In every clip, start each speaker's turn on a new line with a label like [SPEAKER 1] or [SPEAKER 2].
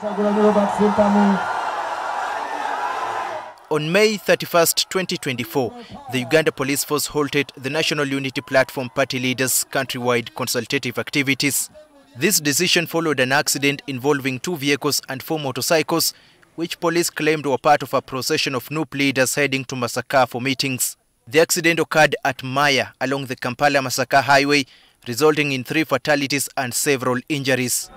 [SPEAKER 1] On May 31st, 2024, the Uganda Police Force halted the National Unity Platform party leaders' countrywide consultative activities. This decision followed an accident involving 2 vehicles and 4 motorcycles, which police claimed were part of a procession of NUP leaders heading to Masaka for meetings. The accident occurred at Maya along the Kampala-Masaka highway, resulting in 3 fatalities and several injuries.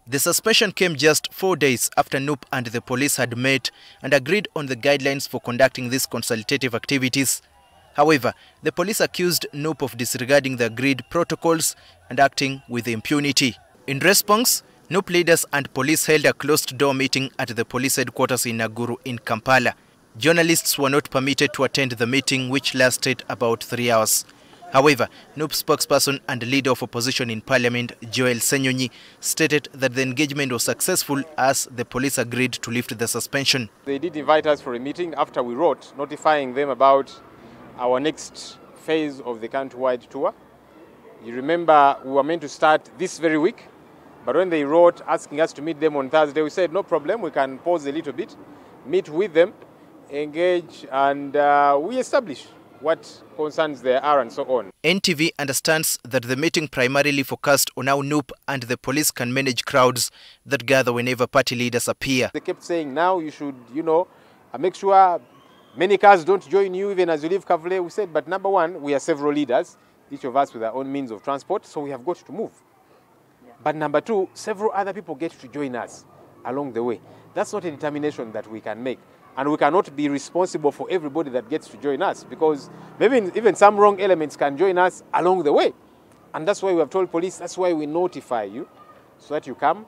[SPEAKER 1] The suspension came just 4 days after NUP and the police had met and agreed on the guidelines for conducting these consultative activities. However, the police accused NUP of disregarding the agreed protocols and acting with impunity. In response, NUP leaders and police held a closed-door meeting at the police headquarters in Naguru in Kampala. Journalists were not permitted to attend the meeting, which lasted about 3 hours. However, NUP spokesperson and leader of opposition in parliament, Joel Ssenyonyi, stated that the engagement was successful as the police agreed to lift the suspension.
[SPEAKER 2] They did invite us for a meeting after we wrote, notifying them about our next phase of the countrywide tour. You remember we were meant to start this very week, but when they wrote asking us to meet them on Thursday, we said no problem, we can pause a little bit, meet with them, engage, and we establish what concerns there are and so on.
[SPEAKER 1] NTV understands that the meeting primarily focused on how NUP and the police can manage crowds that gather whenever party leaders appear.
[SPEAKER 2] They kept saying now you should, make sure many cars don't join you even as you leave Kavule. We said, but number one, we are several leaders, each of us with our own means of transport, so we have got to move. Yeah. But number two, several other people get to join us along the way. That's not a determination that we can make. And we cannot be responsible for everybody that gets to join us, because maybe even some wrong elements can join us along the way. And that's why we have told police, that's why we notify you, so that you come,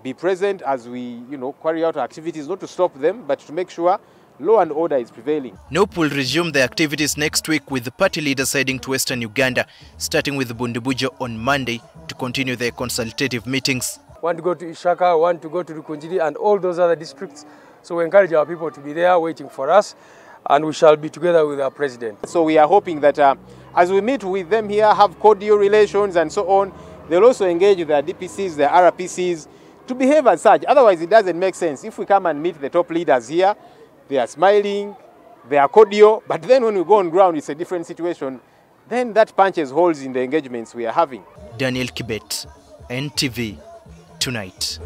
[SPEAKER 2] be present as we carry out our activities, not to stop them, but to make sure law and order is prevailing.
[SPEAKER 1] NUP will resume their activities next week with the party leaders heading to Western Uganda, starting with Bundibugyo on Monday to continue their consultative meetings.
[SPEAKER 3] Want to go to Ishaka, want to go to Rukunjiri and all those other districts. So we encourage our people to be there waiting for us, and we shall be together with our president.
[SPEAKER 2] So we are hoping that as we meet with them here, have cordial relations and so on, they'll also engage with their DPCs, their RPCs, to behave as such. Otherwise, it doesn't make sense. If we come and meet the top leaders here, they are smiling, they are cordial, but then when we go on ground, it's a different situation. Then that punches holes in the engagements we are having.
[SPEAKER 1] Daniel Kibet, NTV Tonight.